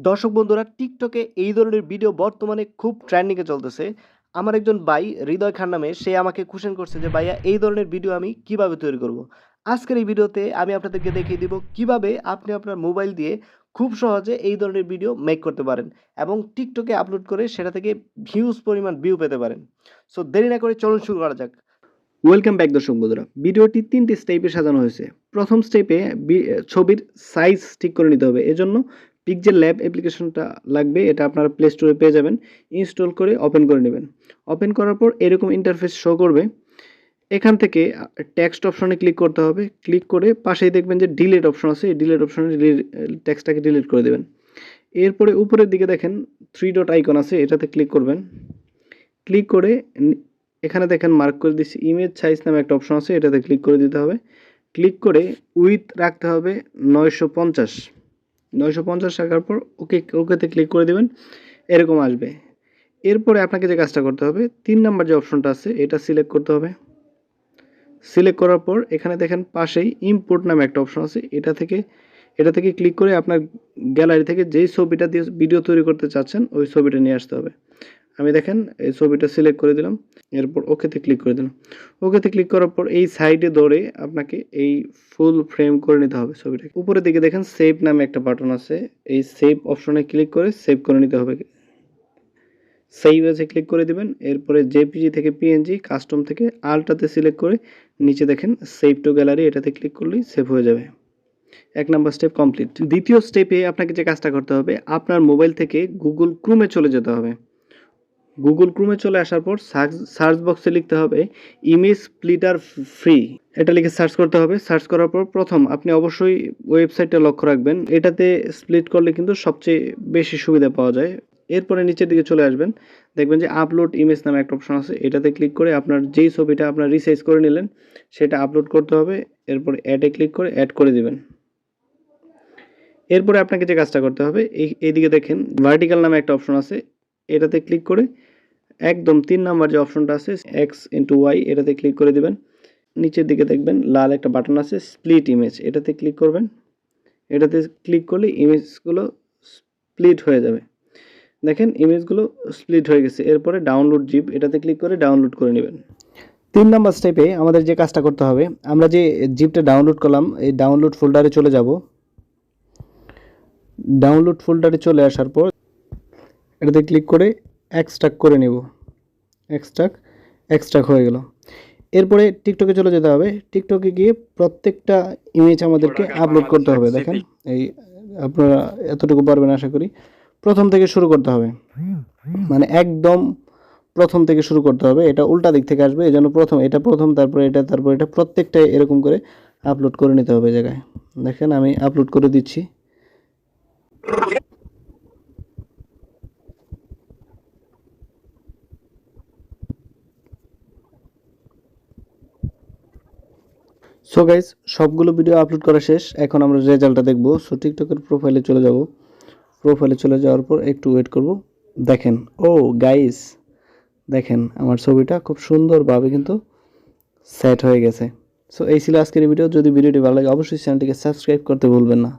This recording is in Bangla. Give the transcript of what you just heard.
দর্শক বন্ধুরা, টিকটকে এই ধরনের ভিডিও বর্তমানে খুব ট্রেন্ডিংয়ে চলতেছে। আমার একজন ভাই হৃদয় খান নামে, সে আমাকে কোয়েশ্চেন করছে যে ভাইয়া এই ধরনের ভিডিও আমি কিভাবে তৈরি করব। আজকের এই ভিডিওতে আমি আপনাদেরকে দেখিয়ে দিব কিভাবে আপনি আপনার মোবাইল দিয়ে খুব সহজে এই ধরনের ভিডিও মেক করতে পারেন এবং টিকটকে আপলোড করে সেটা থেকে হিউজ পরিমাণ ভিউ পেতে পারেন। সো দেরি না করে চলুন শুরু করা যাক। ওয়েলকাম ব্যাক দর্শক বন্ধুরা। ভিডিওটি 3টি স্টেপে সাজানো হয়েছে। প্রথম স্টেপে ছবির সাইজ ঠিক করে নিতে হবে। এজন্য পিক্সেল ল্যাব অ্যাপ্লিকেশনটা লাগবে। এটা আপনারা প্লে স্টোরে পেয়ে যাবেন। ইনস্টল করে ওপেন করে নেবেন। ওপেন করার পর এরকম ইন্টারফেস শো করবে। এখান থেকে টেক্সট অপশনে ক্লিক করতে হবে। ক্লিক করে পাশেই দেখবেন যে ডিলিট অপশন আছে। এই ডিলিট অপশনে টেক্সটটাকে ডিলিট করে দেবেন। এরপরে উপরের দিকে দেখেন 3 ডট আইকন আছে, এটাতে ক্লিক করবেন। ক্লিক করে এখানে দেখেন মার্ক করে দিচ্ছি ইমেজ সাইজ নামে একটা অপশন আছে, এটাতে ক্লিক করে দিতে হবে। ক্লিক করে উইথ রাখতে হবে 950 রাখার পর ওকেতে ক্লিক করে দেবেন। এরকম আসবে। এরপরে আপনাকে যে কাজটা করতে হবে, 3 নাম্বার যে অপশনটা আছে এটা সিলেক্ট করতে হবে। সিলেক্ট করার পর এখানে দেখেন পাশেই ইম্পোর্ট নামে একটা অপশন আছে, এটা থেকে ক্লিক করে আপনার গ্যালারি থেকে যেই ছবিটা দিয়ে ভিডিও তৈরি করতে চাচ্ছেন ওই ছবিটা নিয়ে আসতে হবে। আমি দেখেন এই ছবিটা সিলেক্ট করে দিলাম। এরপর ওকেতে ক্লিক করে দিলাম। ওকেতে ক্লিক করার পর এই সাইডে ধরে আপনাকে এই ফুল ফ্রেম করে নিতে হবে ছবিটাকে। উপরের দিকে দেখেন সেভ নামে একটা বাটন আছে, এই সেভ অপশনে ক্লিক করে সেভ করে নিতে হবে। সেভ এসে ক্লিক করে দিবেন। এরপরে জেপিজি থেকে পিএনজি, কাস্টম থেকে আলটাতে সিলেক্ট করে নিচে দেখেন সেভ টু গ্যালারি, এটাতে ক্লিক করলেই সেভ হয়ে যাবে। 1 নাম্বার স্টেপ কমপ্লিট। দ্বিতীয় স্টেপে আপনাকে যে কাজটা করতে হবে, আপনার মোবাইল থেকে গুগল ক্রোমে চলে যেতে হবে। গুগল ক্রোমে চলে আসার পর সার্চ বক্সে লিখতে হবে ইমেজ স্প্লিটার ফ্রি, এটা লিখে সার্চ করতে হবে। সার্চ করার পর প্রথম আপনি অবশ্যই ওয়েবসাইটটা লক্ষ্য রাখবেন, এটাতে স্প্লিট করলে কিন্তু সবচেয়ে বেশি সুবিধা পাওয়া যায়। এরপরে নিচের দিকে চলে আসবেন, দেখবেন যে আপলোড ইমেজ নামে একটা অপশন আছে, এটাতে ক্লিক করে আপনার যেই ছবিটা আপনার রিসাইজ করে নিলেন সেটা আপলোড করতে হবে। এরপর অ্যাডে ক্লিক করে অ্যাড করে দিবেন। এরপরে আপনাকে যে কাজটা করতে হবে, এইদিকে দেখেন ভার্টিক্যাল নামে একটা অপশন আছে, এটাতে ক্লিক করে একদম 3 নাম্বার যে অপশনটা আছে x*y, এটাতে ক্লিক করে দিবেন। নিচের দিকে দেখবেন লাল একটা বাটন আছে স্প্লিট ইমেজ, এটাতে ক্লিক করবেন। এটাতে ক্লিক করলে ইমেজগুলো স্প্লিট হয়ে যাবে। দেখেন ইমেজগুলো স্প্লিট হয়ে গেছে। এরপরে ডাউনলোড জিপ, এটাতে ক্লিক করে ডাউনলোড করে নেবেন। 3 নাম্বার স্টেপে আমাদের যে কাজটা করতে হবে, আমরা যে জিপটা ডাউনলোড করলাম এই ডাউনলোড ফোল্ডারে চলে যাব। ডাউনলোড ফোল্ডারে চলে আসার পর এটাতে ক্লিক করে এক্সট্রাক্ট করে নেব। এক্সট্রাক্ট হয়ে গেল। এরপরে টিকটকে চলে যেতে হবে। টিকটকে গিয়ে প্রত্যেকটা ইমেজ আমাদেরকে আপলোড করতে হবে। দেখেন এই আপনারা এতটুকু পারবেন আশা করি। প্রথম থেকে শুরু করতে হবে, মানে একদম প্রথম থেকে শুরু করতে হবে। এটা উল্টা দিক থেকে আসবে, এই জন্য প্রথম তারপরে এটা প্রত্যেকটা এরকম করে আপলোড করে নিতে হবে জায়গায়। দেখেন আমি আপলোড করে দিচ্ছি। সো গাইস, সবগুলো ভিডিও আপলোড করা শেষ। এখন আমরা রেজাল্টটা দেখব। সো টিকটকের প্রোফাইলে চলে যাব। প্রোফাইলে চলে যাওয়ার পর একটু ওয়েট করব। দেখেন, ও গাইস দেখেন আমার ছবিটা খুব সুন্দরভাবে কিন্তু সেট হয়ে গেছে। সো এই ছিল আজকের ভিডিও। যদি ভিডিওটি ভালো লাগে অবশ্যই চ্যানেলটিকে সাবস্ক্রাইব করতে ভুলবেন না।